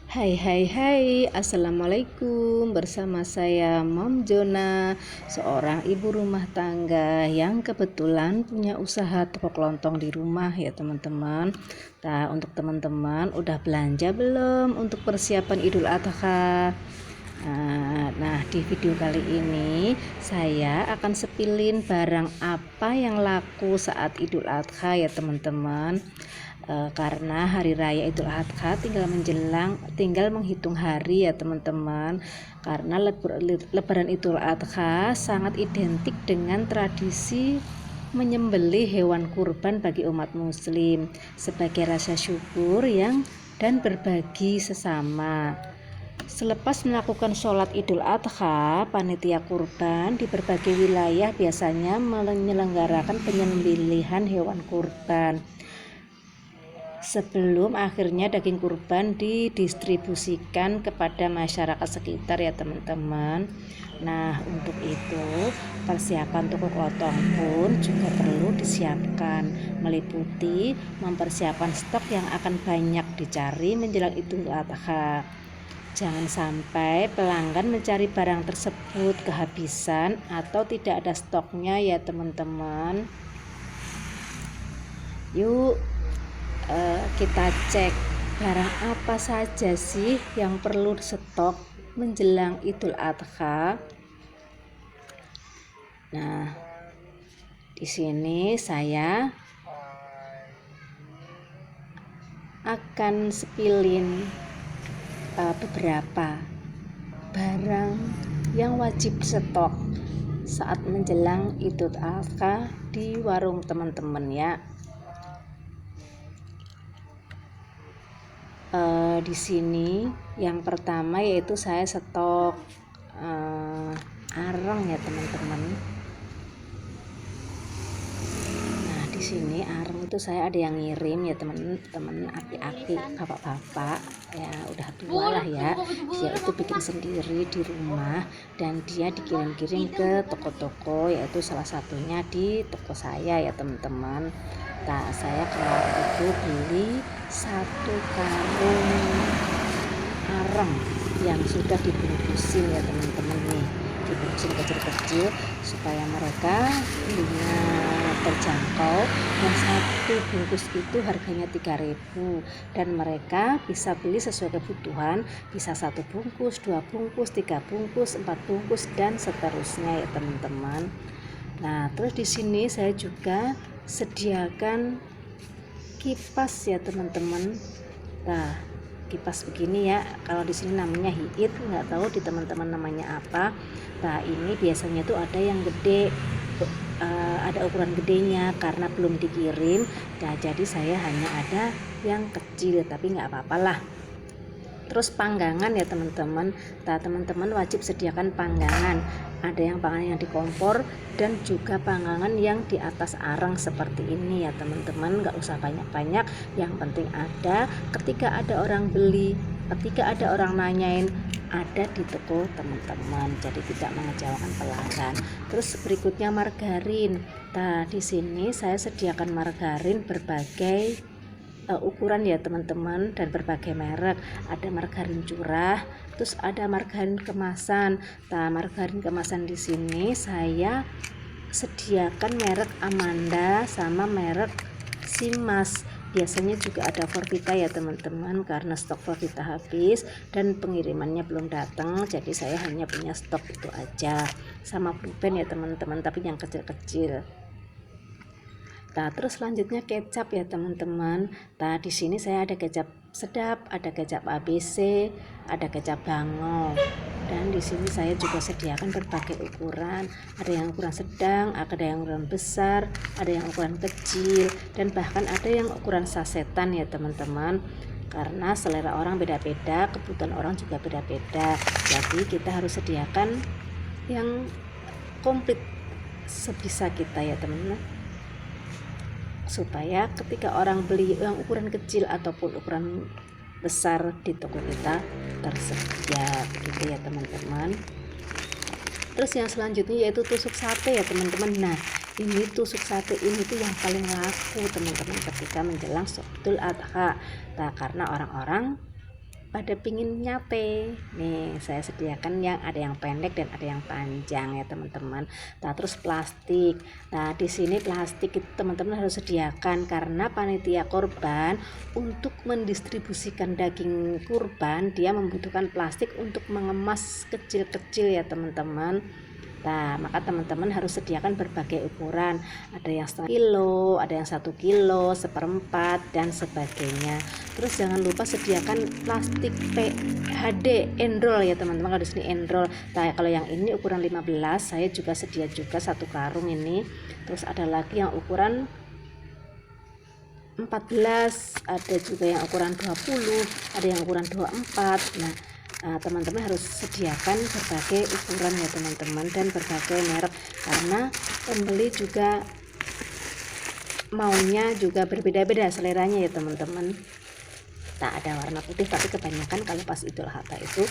Hai hai hai, Assalamualaikum. Bersama saya Mom Jona, seorang ibu rumah tangga yang kebetulan punya usaha toko kelontong di rumah ya teman-teman. Nah, untuk teman-teman udah belanja belum untuk persiapan Idul Adha? Nah, di video kali ini saya akan sepilin barang apa yang laku saat Idul Adha ya teman-teman. Karena hari raya Idul Adha tinggal menghitung hari ya teman-teman. Karena lebaran Idul Adha sangat identik dengan tradisi menyembelih hewan kurban bagi umat muslim sebagai rasa syukur dan berbagi sesama. Selepas melakukan sholat Idul Adha, panitia kurban di berbagai wilayah biasanya menyelenggarakan penyembelihan hewan kurban sebelum akhirnya daging kurban didistribusikan kepada masyarakat sekitar ya teman-teman. Nah, untuk itu persiapan toko kelontong pun juga perlu disiapkan, meliputi mempersiapkan stok yang akan banyak dicari menjelang Idul Adha. Jangan sampai pelanggan mencari barang tersebut kehabisan atau tidak ada stoknya ya teman-teman. Yuk kita cek barang apa saja sih yang perlu stok menjelang Idul Adha. Nah, di sini saya akan sepilin beberapa barang yang wajib stok saat menjelang Idul Adha di warung teman-teman ya. Di sini yang pertama yaitu saya stok arang ya teman-teman. Nah, di sini arang itu saya ada yang ngirim ya teman-teman, aki-aki, bapak-bapak ya udah tua lah ya, dia itu bikin sendiri di rumah dan dia dikirim-kirim ke toko-toko, yaitu salah satunya di toko saya ya teman-teman. Nah, saya kemarin itu beli satu karung arang yang sudah dibungkusin ya teman-teman, nih dibungkusin kecil-kecil supaya mereka belinya terjangkau, dan satu bungkus itu harganya 3.000 dan mereka bisa beli sesuai kebutuhan, bisa 1 bungkus, 2 bungkus, 3 bungkus, 4 bungkus dan seterusnya ya teman-teman. Nah, terus di sini saya juga sediakan kipas ya teman-teman. Nah, kipas begini ya, kalau di sini namanya hiit, nggak tahu di teman-teman namanya apa. Nah, ini biasanya tuh ada yang gede, ada ukuran gedenya karena belum dikirim. Nah, jadi saya hanya ada yang kecil, tapi nggak apa-apa lah. Terus panggangan ya teman-teman. Nah, teman-teman wajib sediakan panggangan. Ada yang panggangan yang di kompor dan juga panggangan yang di atas arang seperti ini ya teman-teman. Nggak usah banyak-banyak, yang penting ada. Ketika ada orang beli, ketika ada orang nanyain, ada di toko teman-teman, jadi tidak mengecewakan pelanggan. Terus berikutnya margarin. Nah, di sini saya sediakan margarin berbagai ukuran ya teman-teman dan berbagai merek. Ada margarin curah, terus ada margarin kemasan. Nah, margarin kemasan di sini saya sediakan merek Amanda sama merek Simas. Biasanya juga ada Forvita ya teman-teman, karena stok Forvita habis dan pengirimannya belum datang, jadi saya hanya punya stok itu aja. Sama pulpen ya teman-teman, tapi yang kecil-kecil. Nah, terus selanjutnya kecap ya teman-teman. Nah, di sini saya ada kecap sedap, ada kecap ABC, ada kecap Bango. Dan di sini saya juga sediakan berbagai ukuran. Ada yang ukuran sedang, ada yang ukuran besar, ada yang ukuran kecil, dan bahkan ada yang ukuran sasetan ya teman-teman. Karena selera orang beda-beda, kebutuhan orang juga beda-beda. Jadi kita harus sediakan yang komplit sebisa kita ya teman-teman, supaya ketika orang beli yang ukuran kecil ataupun ukuran besar di toko kita tersedia gitu ya teman-teman. Terus yang selanjutnya yaitu tusuk sate ya teman-teman. Nah, ini tusuk sate ini tuh yang paling laku teman-teman ketika menjelang Idul Adha. Nah, karena orang-orang pada pingin nyate nih, saya sediakan yang ada yang pendek dan ada yang panjang ya teman-teman. Nah terus plastik, nah di sini plastik itu teman-teman harus sediakan karena panitia korban untuk mendistribusikan daging kurban dia membutuhkan plastik untuk mengemas kecil-kecil ya teman-teman. Nah, maka teman-teman harus sediakan berbagai ukuran. Ada yang setengah kilo, ada yang 1 kilo, seperempat, dan sebagainya. Terus jangan lupa sediakan plastik PHD enrol ya teman-teman. Kalau di sini enrol. Nah, kalau yang ini ukuran 15, saya juga sedia juga 1 karung ini. Terus ada lagi yang ukuran 14, ada juga yang ukuran 20, ada yang ukuran 24. Nah, teman-teman harus sediakan berbagai ukuran ya teman-teman dan berbagai merek karena pembeli juga maunya juga berbeda-beda seleranya ya teman-teman. Tak ada warna putih, tapi kebanyakan kalau pas Idul Adha itu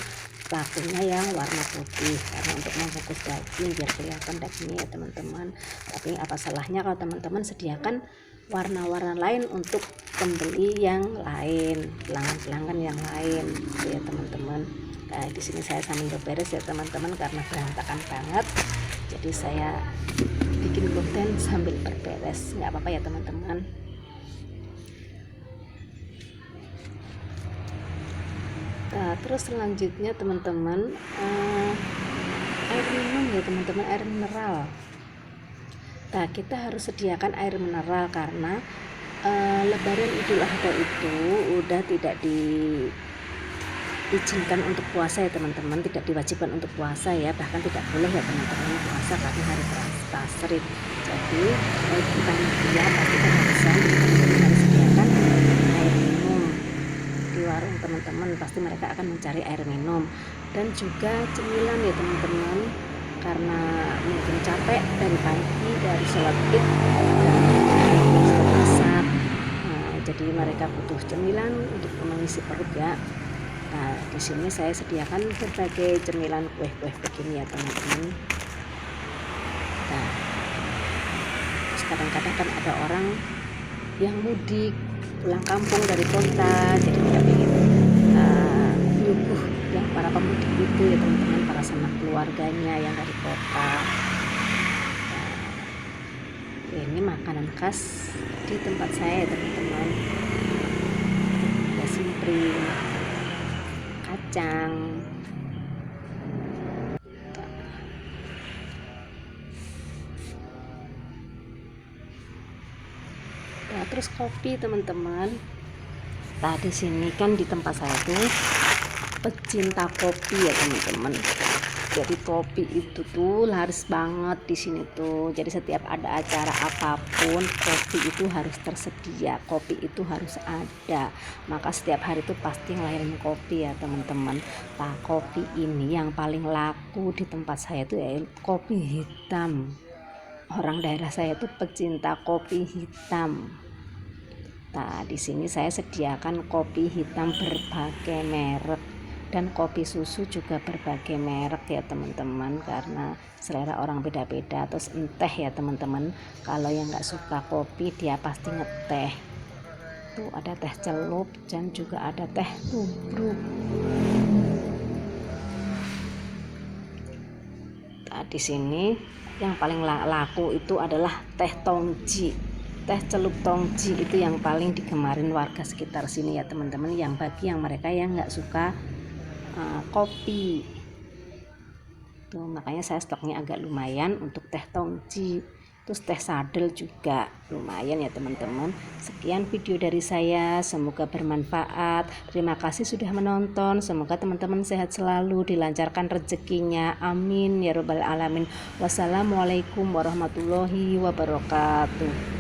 lakunya yang warna putih karena untuk membungkus daging biar kelihatan dagingnya ya teman-teman. Tapi apa salahnya kalau teman-teman sediakan warna-warna lain untuk pembeli yang lain, pelanggan-pelanggan yang lain ya teman-teman. Nah, di sini saya sambil beres ya teman-teman karena berantakan banget. Jadi saya bikin konten sambil berberes, nggak apa-apa ya teman-teman. Nah, terus selanjutnya teman-teman air minum ya teman-teman, air mineral. Nah, kita harus sediakan air mineral karena Lebaran Idul Adha itu udah tidak diizinkan untuk puasa ya teman-teman, tidak diwajibkan untuk puasa ya, bahkan tidak boleh ya teman-teman puasa karena hari tasrik. Jadi kita dia pasti kehabisan, teman-teman harus sediakan air minum di warung teman-teman, pasti mereka akan mencari air minum dan juga cemilan ya teman-teman karena mungkin capek dari pagi dari sholat id dan masak. Nah, jadi mereka butuh cemilan untuk mengisi perut ya. Nah, di sini saya sediakan berbagai cemilan kue-kue begini ya teman-teman. Nah, kadang-kadang kan ada orang yang mudik pulang kampung dari kota, jadi kita ingin nyuguh yang para pemudik itu ya teman-teman, para sanak keluarganya yang dari kota. Nah, ini makanan khas di tempat saya ya teman-teman, ada simpring, kacang. Nah, terus kopi teman-teman. Nah, di sini kan di tempat saya tuh pecinta kopi ya teman-teman. Jadi kopi itu tuh laris banget di sini tuh. Jadi setiap ada acara apapun kopi itu harus tersedia, kopi itu harus ada. Maka setiap hari itu pasti ngelayanin kopi ya teman-teman. Nah, kopi ini yang paling laku di tempat saya tuh ya kopi hitam. Orang daerah saya tuh pecinta kopi hitam. Nah, di sini saya sediakan kopi hitam berbagai merek dan kopi susu juga berbagai merek ya teman-teman, karena selera orang beda-beda. Terus enteh ya teman-teman, kalau yang nggak suka kopi dia pasti ngeteh. Tuh ada teh celup dan juga ada teh tubruk. Nah, di sini yang paling laku itu adalah teh tongji. Teh celup tongji itu yang paling digemarin warga sekitar sini ya teman-teman, yang bagi yang mereka yang nggak suka kopi tuh, makanya saya stoknya agak lumayan untuk teh tongji. Terus teh sadel juga lumayan ya teman-teman. Sekian video dari saya, semoga bermanfaat. Terima kasih sudah menonton, semoga teman-teman sehat selalu, dilancarkan rezekinya, amin ya robbal alamin. Wassalamualaikum warahmatullahi wabarakatuh.